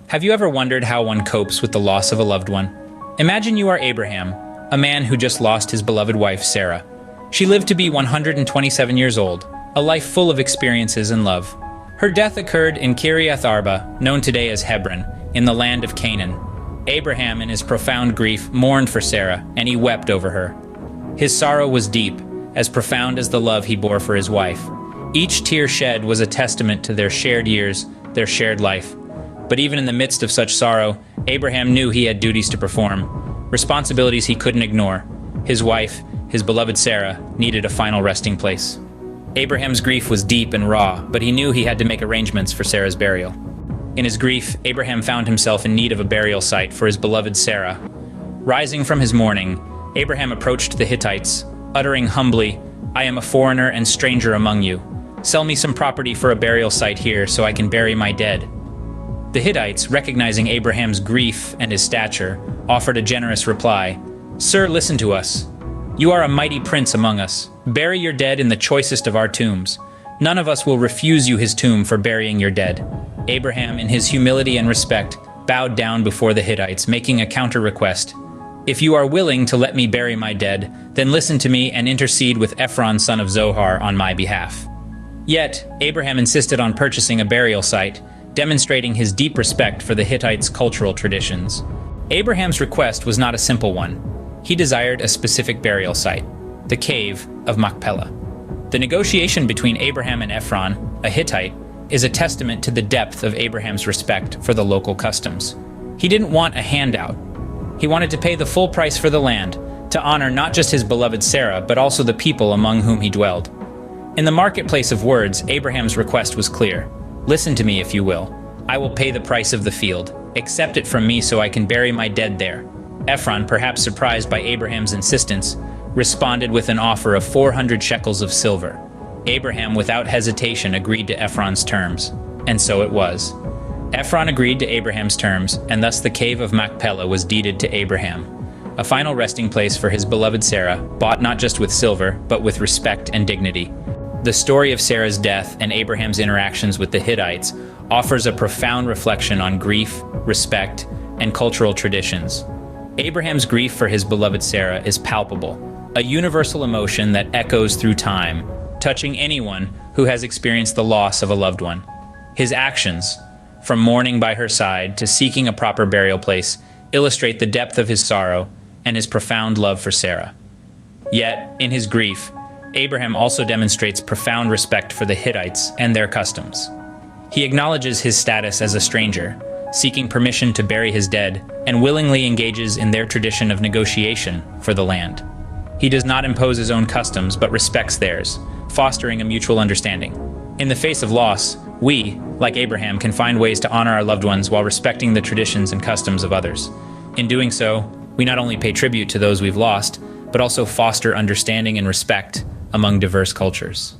Have you ever wondered how one copes with the loss of a loved one? Imagine you are Abraham, a man who just lost his beloved wife, Sarah. She lived to be 127 years old, a life full of experiences and love. Her death occurred in Kiriath Arba, known today as Hebron, in the land of Canaan. Abraham, in his profound grief, mourned for Sarah, and he wept over her. His sorrow was deep, as profound as the love he bore for his wife. Each tear shed was a testament to their shared years, their shared life. But even in the midst of such sorrow, Abraham knew he had duties to perform, responsibilities he couldn't ignore. His wife, his beloved Sarah, needed a final resting place. Abraham's grief was deep and raw, but he knew he had to make arrangements for Sarah's burial. In his grief, Abraham found himself in need of a burial site for his beloved Sarah. Rising from his mourning, Abraham approached the Hittites, uttering humbly, "I am a foreigner and stranger among you. Sell me some property for a burial site here so I can bury my dead." The Hittites, recognizing Abraham's grief and his stature, offered a generous reply. "Sir, listen to us. You are a mighty prince among us. Bury your dead in the choicest of our tombs. None of us will refuse you his tomb for burying your dead." Abraham, in his humility and respect, bowed down before the Hittites, making a counter-request. "If you are willing to let me bury my dead, then listen to me and intercede with Ephron son of Zohar on my behalf." Yet, Abraham insisted on purchasing a burial site, demonstrating his deep respect for the Hittites' cultural traditions. Abraham's request was not a simple one. He desired a specific burial site, the cave of Machpelah. The negotiation between Abraham and Ephron, a Hittite, is a testament to the depth of Abraham's respect for the local customs. He didn't want a handout. He wanted to pay the full price for the land, to honor not just his beloved Sarah, but also the people among whom he dwelled. In the marketplace of words, Abraham's request was clear. "Listen to me, if you will. I will pay the price of the field. Accept it from me so I can bury my dead there." Ephron, perhaps surprised by Abraham's insistence, responded with an offer of 400 shekels of silver. Abraham, without hesitation, agreed to Ephron's terms. And so it was. Ephron agreed to Abraham's terms, and thus the cave of Machpelah was deeded to Abraham, a final resting place for his beloved Sarah, bought not just with silver, but with respect and dignity. The story of Sarah's death and Abraham's interactions with the Hittites offers a profound reflection on grief, respect, and cultural traditions. Abraham's grief for his beloved Sarah is palpable, a universal emotion that echoes through time, touching anyone who has experienced the loss of a loved one. His actions, from mourning by her side to seeking a proper burial place, illustrate the depth of his sorrow and his profound love for Sarah. Yet, in his grief, Abraham also demonstrates profound respect for the Hittites and their customs. He acknowledges his status as a stranger, seeking permission to bury his dead, and willingly engages in their tradition of negotiation for the land. He does not impose his own customs, but respects theirs, fostering a mutual understanding. In the face of loss, we, like Abraham, can find ways to honor our loved ones while respecting the traditions and customs of others. In doing so, we not only pay tribute to those we've lost, but also foster understanding and respect among diverse cultures.